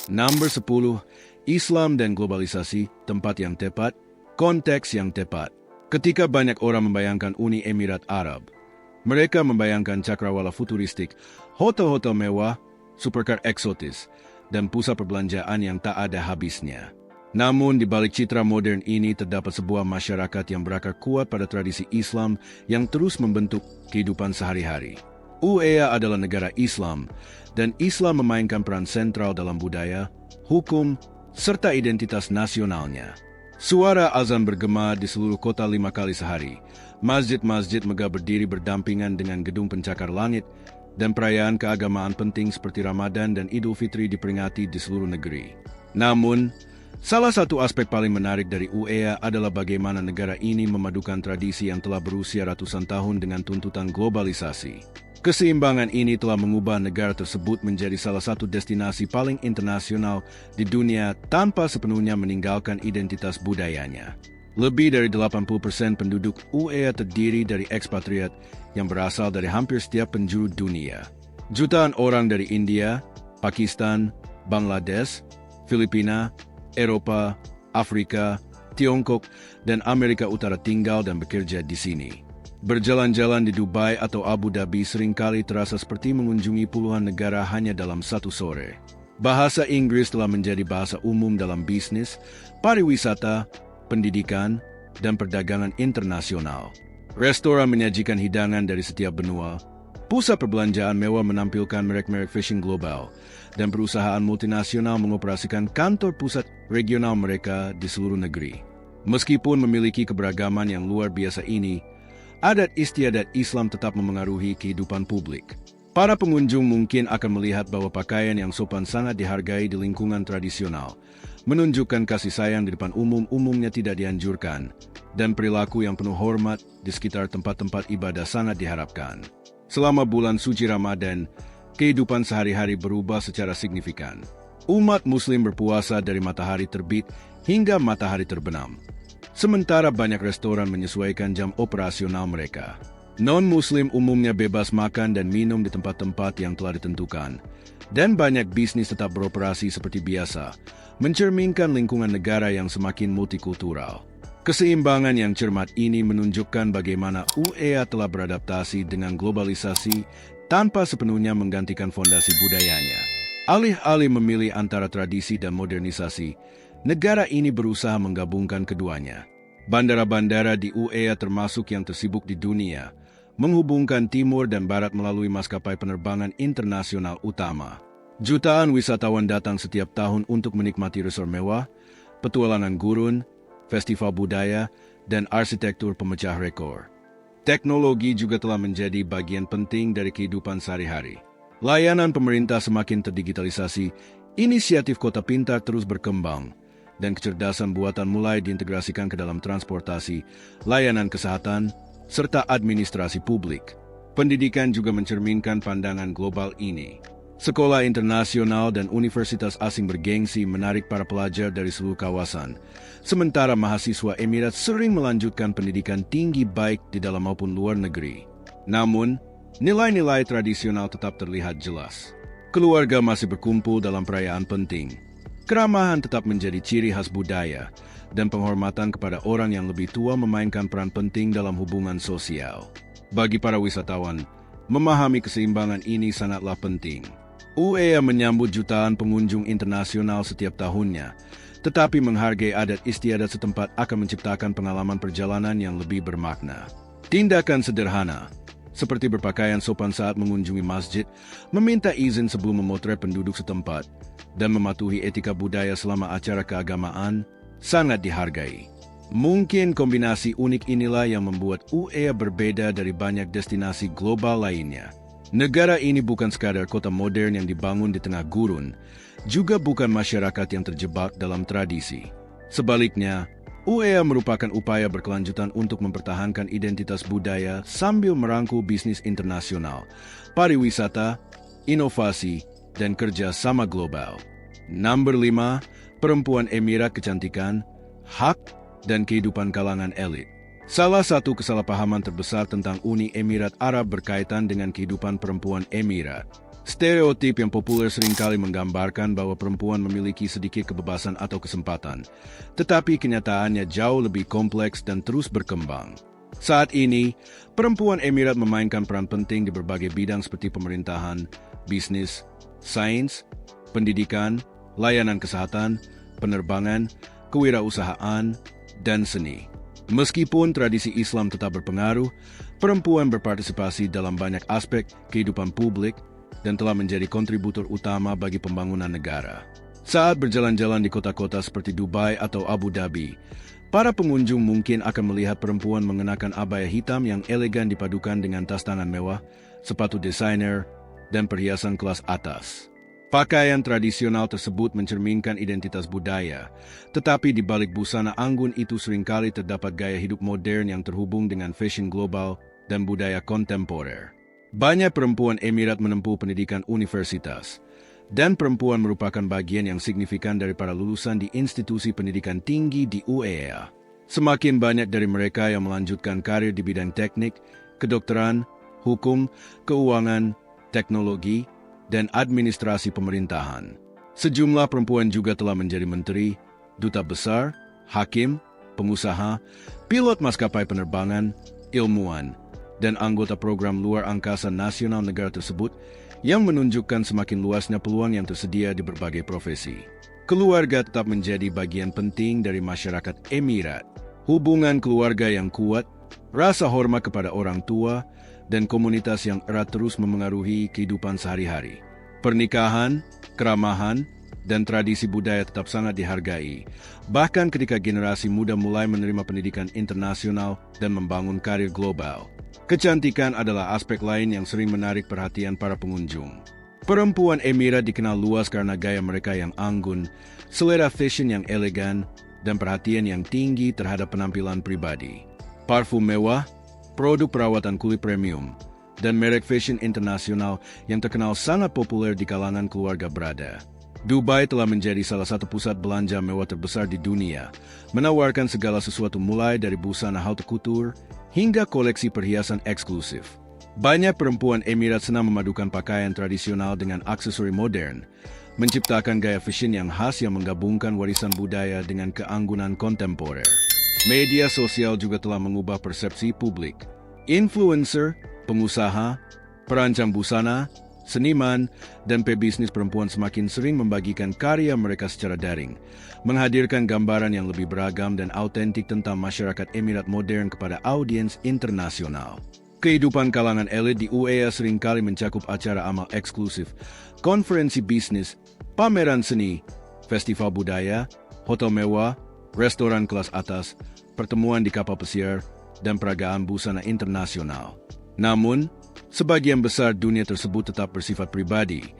Nomor 10, Islam dan globalisasi, tempat yang tepat, konteks yang tepat. Ketika banyak orang membayangkan Uni Emirat Arab, mereka membayangkan cakrawala futuristik, hotel-hotel mewah, supercar eksotis, dan pusat perbelanjaan yang tak ada habisnya. Namun, di balik citra modern ini terdapat sebuah masyarakat yang berakar kuat pada tradisi Islam yang terus membentuk kehidupan sehari-hari. UAE adalah negara Islam, dan Islam memainkan peran sentral dalam budaya, hukum, serta identitas nasionalnya. Suara azan bergema di seluruh kota 5 kali sehari. Masjid-masjid megah berdiri berdampingan dengan gedung pencakar langit, dan perayaan keagamaan penting seperti Ramadan dan Idul Fitri diperingati di seluruh negeri. Namun, salah satu aspek paling menarik dari UAE adalah bagaimana negara ini memadukan tradisi yang telah berusia ratusan tahun dengan tuntutan globalisasi. Keseimbangan ini telah mengubah negara tersebut menjadi salah satu destinasi paling internasional di dunia tanpa sepenuhnya meninggalkan identitas budayanya. Lebih dari 80% penduduk UAE terdiri dari ekspatriat yang berasal dari hampir setiap penjuru dunia. Jutaan orang dari India, Pakistan, Bangladesh, Filipina, Eropa, Afrika, Tiongkok, dan Amerika Utara tinggal dan bekerja di sini. Berjalan-jalan di Dubai atau Abu Dhabi seringkali terasa seperti mengunjungi puluhan negara hanya dalam satu sore. Bahasa Inggris telah menjadi bahasa umum dalam bisnis, pariwisata, pendidikan, dan perdagangan internasional. Restoran menyajikan hidangan dari setiap benua. Pusat perbelanjaan mewah menampilkan merek-merek fashion global, dan perusahaan multinasional mengoperasikan kantor pusat regional mereka di seluruh negeri. Meskipun memiliki keberagaman yang luar biasa ini, adat istiadat Islam tetap memengaruhi kehidupan publik. Para pengunjung mungkin akan melihat bahwa pakaian yang sopan sangat dihargai di lingkungan tradisional, menunjukkan kasih sayang di depan umumnya tidak dianjurkan, dan perilaku yang penuh hormat di sekitar tempat-tempat ibadah sangat diharapkan. Selama bulan suci Ramadan, kehidupan sehari-hari berubah secara signifikan. Umat Muslim berpuasa dari matahari terbit hingga matahari terbenam, sementara banyak restoran menyesuaikan jam operasional mereka. Non-Muslim umumnya bebas makan dan minum di tempat-tempat yang telah ditentukan, dan banyak bisnis tetap beroperasi seperti biasa, mencerminkan lingkungan negara yang semakin multikultural. Keseimbangan yang cermat ini menunjukkan bagaimana UAE telah beradaptasi dengan globalisasi tanpa sepenuhnya menggantikan fondasi budayanya. Alih-alih memilih antara tradisi dan modernisasi, negara ini berusaha menggabungkan keduanya. Bandara-bandara di UAE termasuk yang tersibuk di dunia, menghubungkan timur dan barat melalui maskapai penerbangan internasional utama. Jutaan wisatawan datang setiap tahun untuk menikmati resort mewah, petualangan gurun, festival budaya, dan arsitektur pemecah rekor. Teknologi juga telah menjadi bagian penting dari kehidupan sehari-hari. Layanan pemerintah semakin terdigitalisasi, inisiatif kota pintar terus berkembang, dan kecerdasan buatan mulai diintegrasikan ke dalam transportasi, layanan kesehatan, serta administrasi publik. Pendidikan juga mencerminkan pandangan global ini. Sekolah internasional dan universitas asing bergengsi menarik para pelajar dari seluruh kawasan, sementara mahasiswa Emirat sering melanjutkan pendidikan tinggi baik di dalam maupun luar negeri. Namun, nilai-nilai tradisional tetap terlihat jelas. Keluarga masih berkumpul dalam perayaan penting. Keramahan tetap menjadi ciri khas budaya, dan penghormatan kepada orang yang lebih tua memainkan peran penting dalam hubungan sosial. Bagi para wisatawan, memahami keseimbangan ini sangatlah penting. UAE menyambut jutaan pengunjung internasional setiap tahunnya, tetapi menghargai adat istiadat setempat akan menciptakan pengalaman perjalanan yang lebih bermakna. Tindakan sederhana, seperti berpakaian sopan saat mengunjungi masjid, meminta izin sebelum memotret penduduk setempat, dan mematuhi etika budaya selama acara keagamaan, sangat dihargai. Mungkin kombinasi unik inilah yang membuat UAE berbeda dari banyak destinasi global lainnya. Negara ini bukan sekadar kota modern yang dibangun di tengah gurun, juga bukan masyarakat yang terjebak dalam tradisi. Sebaliknya, UAE merupakan upaya berkelanjutan untuk mempertahankan identitas budaya sambil merangkul bisnis internasional, pariwisata, inovasi, dan kerja sama global. Nomor 5, perempuan Emirat kecantikan, hak, dan kehidupan kalangan elit. Salah satu kesalahpahaman terbesar tentang Uni Emirat Arab berkaitan dengan kehidupan perempuan Emirat. Stereotip yang populer seringkali menggambarkan bahwa perempuan memiliki sedikit kebebasan atau kesempatan, tetapi kenyataannya jauh lebih kompleks dan terus berkembang. Saat ini, perempuan Emirat memainkan peran penting di berbagai bidang seperti pemerintahan, bisnis, sains, pendidikan, layanan kesehatan, penerbangan, kewirausahaan, dan seni. Meskipun tradisi Islam tetap berpengaruh, perempuan berpartisipasi dalam banyak aspek kehidupan publik dan telah menjadi kontributor utama bagi pembangunan negara. Saat berjalan-jalan di kota-kota seperti Dubai atau Abu Dhabi, para pengunjung mungkin akan melihat perempuan mengenakan abaya hitam yang elegan dipadukan dengan tas tangan mewah, sepatu desainer, dan perhiasan kelas atas. Pakaian tradisional tersebut mencerminkan identitas budaya, tetapi di balik busana anggun itu seringkali terdapat gaya hidup modern yang terhubung dengan fashion global dan budaya kontemporer. Banyak perempuan Emirat menempuh pendidikan universitas, dan perempuan merupakan bagian yang signifikan dari para lulusan di institusi pendidikan tinggi di UEA. Semakin banyak dari mereka yang melanjutkan karir di bidang teknik, kedokteran, hukum, keuangan, teknologi, dan administrasi pemerintahan. Sejumlah perempuan juga telah menjadi menteri, duta besar, hakim, pengusaha, pilot maskapai penerbangan, ilmuwan, dan anggota program luar angkasa nasional negara tersebut yang menunjukkan semakin luasnya peluang yang tersedia di berbagai profesi. Keluarga tetap menjadi bagian penting dari masyarakat Emirat. Hubungan keluarga yang kuat, rasa hormat kepada orang tua, dan komunitas yang erat terus memengaruhi kehidupan sehari-hari. Pernikahan, keramahan, dan tradisi budaya tetap sangat dihargai, bahkan ketika generasi muda mulai menerima pendidikan internasional dan membangun karir global. Kecantikan adalah aspek lain yang sering menarik perhatian para pengunjung. Perempuan Emirat dikenal luas karena gaya mereka yang anggun, selera fashion yang elegan, dan perhatian yang tinggi terhadap penampilan pribadi. Parfum mewah, produk perawatan kulit premium, dan merek fashion internasional yang terkenal sangat populer di kalangan keluarga berada. Dubai telah menjadi salah satu pusat belanja mewah terbesar di dunia, menawarkan segala sesuatu mulai dari busana haute couture hingga koleksi perhiasan eksklusif. Banyak perempuan Emirat senang memadukan pakaian tradisional dengan aksesori modern, menciptakan gaya fashion yang khas yang menggabungkan warisan budaya dengan keanggunan kontemporer. Media sosial juga telah mengubah persepsi publik. Influencer, pengusaha, perancang busana, seniman, dan pebisnis perempuan semakin sering membagikan karya mereka secara daring, menghadirkan gambaran yang lebih beragam dan autentik tentang masyarakat Emirat modern kepada audiens internasional. Kehidupan kalangan elit di UEA seringkali mencakup acara amal eksklusif, konferensi bisnis, pameran seni, festival budaya, hotel mewah, restoran kelas atas, pertemuan di kapal pesiar, dan peragaan busana internasional. Namun, sebagian besar dunia tersebut tetap bersifat pribadi,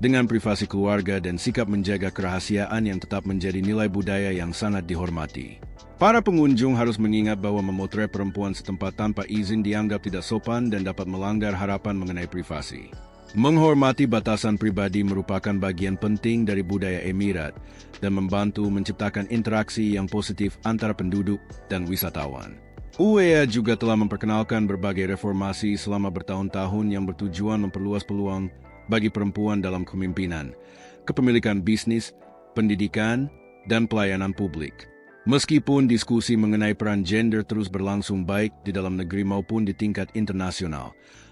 dengan privasi keluarga dan sikap menjaga kerahasiaan yang tetap menjadi nilai budaya yang sangat dihormati. Para pengunjung harus mengingat bahwa memotret perempuan setempat tanpa izin dianggap tidak sopan dan dapat melanggar harapan mengenai privasi. Menghormati batasan pribadi merupakan bagian penting dari budaya Emirat dan membantu menciptakan interaksi yang positif antara penduduk dan wisatawan. UEA juga telah memperkenalkan berbagai reformasi selama bertahun-tahun yang bertujuan memperluas peluang bagi perempuan dalam kepemimpinan, kepemilikan bisnis, pendidikan, dan pelayanan publik. Meskipun diskusi mengenai peran gender terus berlangsung baik di dalam negeri maupun di tingkat internasional,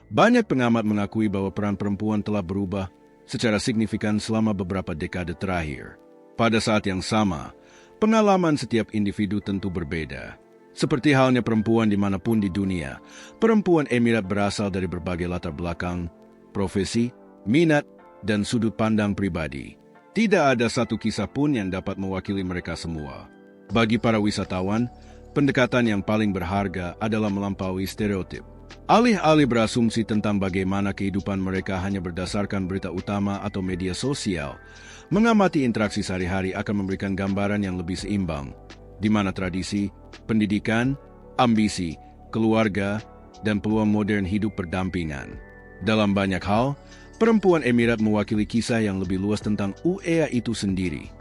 banyak pengamat mengakui bahwa peran perempuan telah berubah secara signifikan selama beberapa dekade terakhir. Pada saat yang sama, pengalaman setiap individu tentu berbeda. Seperti halnya perempuan dimanapun di dunia, perempuan Emirat berasal dari berbagai latar belakang, profesi, minat, dan sudut pandang pribadi. Tidak ada satu kisah pun yang dapat mewakili mereka semua. Bagi para wisatawan, pendekatan yang paling berharga adalah melampaui stereotip. Alih-alih berasumsi tentang bagaimana kehidupan mereka hanya berdasarkan berita utama atau media sosial, mengamati interaksi sehari-hari akan memberikan gambaran yang lebih seimbang, di mana tradisi, pendidikan, ambisi, keluarga, dan peluang modern hidup berdampingan. Dalam banyak hal, perempuan Emirat mewakili kisah yang lebih luas tentang UEA itu sendiri,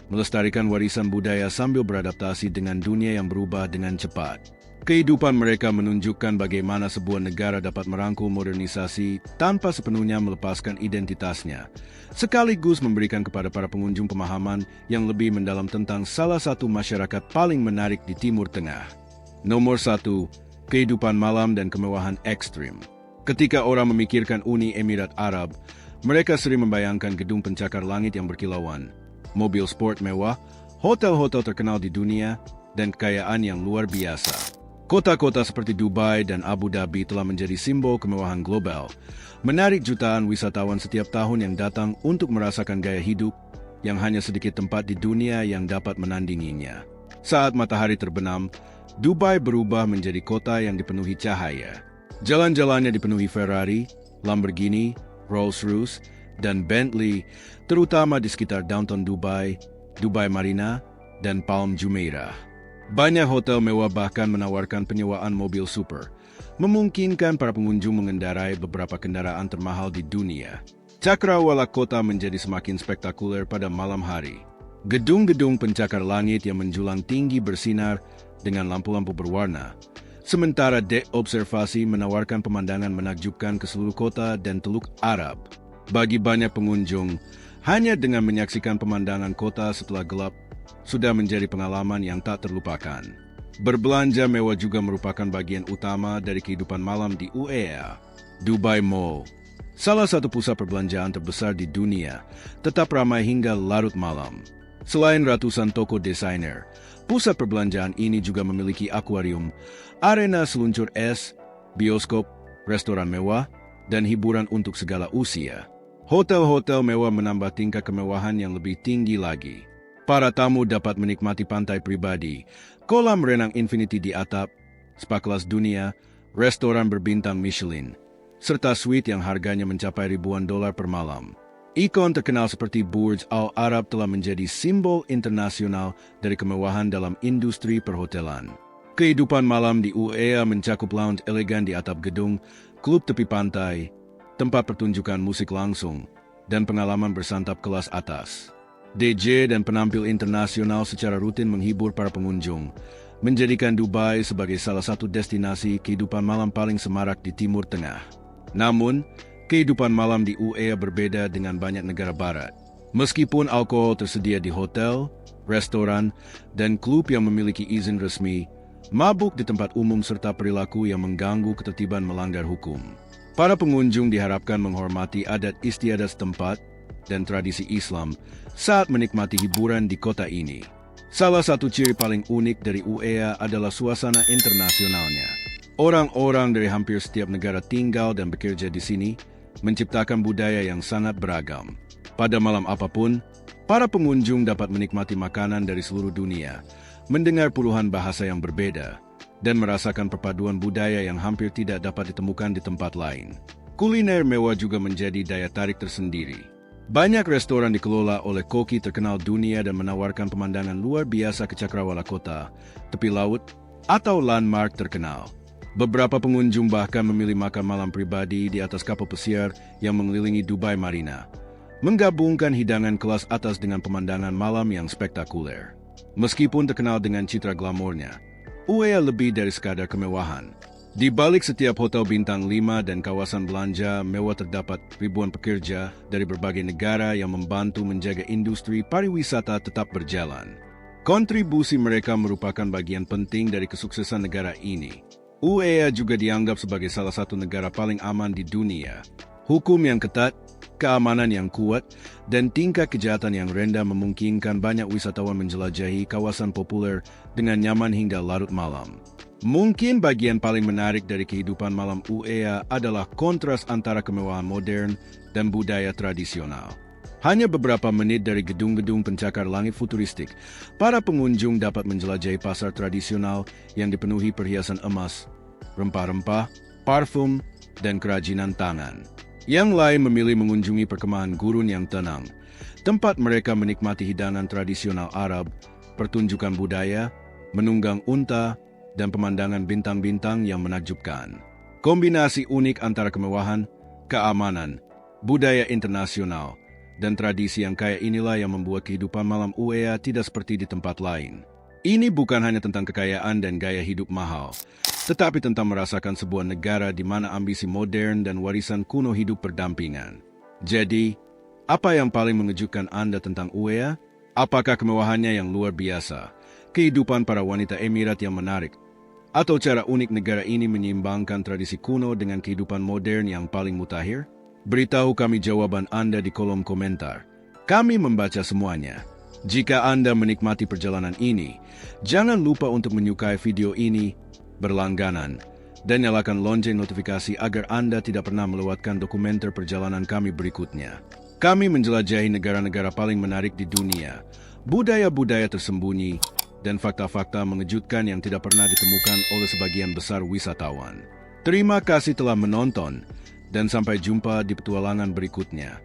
melestarikan warisan budaya sambil beradaptasi dengan dunia yang berubah dengan cepat. Kehidupan mereka menunjukkan bagaimana sebuah negara dapat merangkul modernisasi tanpa sepenuhnya melepaskan identitasnya, sekaligus memberikan kepada para pengunjung pemahaman yang lebih mendalam tentang salah satu masyarakat paling menarik di Timur Tengah. Nomor 1. Kehidupan malam dan kemewahan ekstrim. Ketika orang memikirkan Uni Emirat Arab, mereka sering membayangkan gedung pencakar langit yang berkilauan, mobil sport mewah, hotel-hotel terkenal di dunia, dan kekayaan yang luar biasa. Kota-kota seperti Dubai dan Abu Dhabi telah menjadi simbol kemewahan global, menarik jutaan wisatawan setiap tahun yang datang untuk merasakan gaya hidup yang hanya sedikit tempat di dunia yang dapat menandinginya. Saat matahari terbenam, Dubai berubah menjadi kota yang dipenuhi cahaya. Jalan-jalannya dipenuhi Ferrari, Lamborghini, Rolls-Royce, dan Bentley, terutama di sekitar downtown Dubai, Dubai Marina, dan Palm Jumeirah. Banyak hotel mewah bahkan menawarkan penyewaan mobil super, memungkinkan para pengunjung mengendarai beberapa kendaraan termahal di dunia. Cakrawala kota menjadi semakin spektakuler pada malam hari. Gedung-gedung pencakar langit yang menjulang tinggi bersinar dengan lampu-lampu berwarna, sementara dek observasi menawarkan pemandangan menakjubkan ke seluruh kota dan Teluk Arab. Bagi banyak pengunjung, hanya dengan menyaksikan pemandangan kota setelah gelap, sudah menjadi pengalaman yang tak terlupakan. Berbelanja mewah juga merupakan bagian utama dari kehidupan malam di UEA. Dubai Mall, salah satu pusat perbelanjaan terbesar di dunia, tetap ramai hingga larut malam. Selain ratusan toko desainer, pusat perbelanjaan ini juga memiliki akuarium, arena seluncur es, bioskop, restoran mewah, dan hiburan untuk segala usia. Hotel-hotel mewah menambah tingkat kemewahan yang lebih tinggi lagi. Para tamu dapat menikmati pantai pribadi, kolam renang infinity di atap, spa kelas dunia, restoran berbintang Michelin, serta suite yang harganya mencapai ribuan dolar per malam. Ikon terkenal seperti Burj Al Arab telah menjadi simbol internasional dari kemewahan dalam industri perhotelan. Kehidupan malam di UEA mencakup lounge elegan di atap gedung, klub tepi pantai, tempat pertunjukan musik langsung, dan pengalaman bersantap kelas atas. DJ dan penampil internasional secara rutin menghibur para pengunjung, menjadikan Dubai sebagai salah satu destinasi kehidupan malam paling semarak di Timur Tengah. Namun, kehidupan malam di UEA berbeda dengan banyak negara barat. Meskipun alkohol tersedia di hotel, restoran, dan klub yang memiliki izin resmi, mabuk di tempat umum serta perilaku yang mengganggu ketertiban melanggar hukum. Para pengunjung diharapkan menghormati adat istiadat setempat dan tradisi Islam saat menikmati hiburan di kota ini. Salah satu ciri paling unik dari UEA adalah suasana internasionalnya. Orang-orang dari hampir setiap negara tinggal dan bekerja di sini, menciptakan budaya yang sangat beragam. Pada malam apapun, para pengunjung dapat menikmati makanan dari seluruh dunia, mendengar puluhan bahasa yang berbeda, dan merasakan perpaduan budaya yang hampir tidak dapat ditemukan di tempat lain. Kuliner mewah juga menjadi daya tarik tersendiri. Banyak restoran dikelola oleh koki terkenal dunia dan menawarkan pemandangan luar biasa ke cakrawala kota, tepi laut, atau landmark terkenal. Beberapa pengunjung bahkan memilih makan malam pribadi di atas kapal pesiar yang mengelilingi Dubai Marina, menggabungkan hidangan kelas atas dengan pemandangan malam yang spektakuler. Meskipun terkenal dengan citra glamornya, UEA lebih dari sekadar kemewahan. Di balik setiap hotel bintang 5 dan kawasan belanja mewah terdapat ribuan pekerja dari berbagai negara yang membantu menjaga industri pariwisata tetap berjalan. Kontribusi mereka merupakan bagian penting dari kesuksesan negara ini. UEA juga dianggap sebagai salah satu negara paling aman di dunia. Hukum yang ketat, keamanan yang kuat, dan tingkat kejahatan yang rendah memungkinkan banyak wisatawan menjelajahi kawasan populer dengan nyaman hingga larut malam. Mungkin bagian paling menarik dari kehidupan malam UEA adalah kontras antara kemewahan modern dan budaya tradisional. Hanya beberapa menit dari gedung-gedung pencakar langit futuristik, para pengunjung dapat menjelajahi pasar tradisional yang dipenuhi perhiasan emas, rempah-rempah, parfum, dan kerajinan tangan. Yang lain memilih mengunjungi perkemahan gurun yang tenang, tempat mereka menikmati hidangan tradisional Arab, pertunjukan budaya, menunggang unta, dan pemandangan bintang-bintang yang menakjubkan. Kombinasi unik antara kemewahan, keamanan, budaya internasional, dan tradisi yang kaya inilah yang membuat kehidupan malam UEA tidak seperti di tempat lain. Ini bukan hanya tentang kekayaan dan gaya hidup mahal, tetapi tentang merasakan sebuah negara di mana ambisi modern dan warisan kuno hidup berdampingan. Jadi, apa yang paling mengejutkan Anda tentang UEA? Apakah kemewahannya yang luar biasa, kehidupan para wanita Emirat yang menarik, atau cara unik negara ini menyeimbangkan tradisi kuno dengan kehidupan modern yang paling mutakhir? Beritahu kami jawaban Anda di kolom komentar. Kami membaca semuanya. Jika Anda menikmati perjalanan ini, jangan lupa untuk menyukai video ini berlangganan dan nyalakan lonceng notifikasi agar Anda tidak pernah melewatkan dokumenter perjalanan kami berikutnya. Kami menjelajahi negara-negara paling menarik di dunia, budaya-budaya tersembunyi, dan fakta-fakta mengejutkan yang tidak pernah ditemukan oleh sebagian besar wisatawan. Terima kasih telah menonton, dan sampai jumpa di petualangan berikutnya.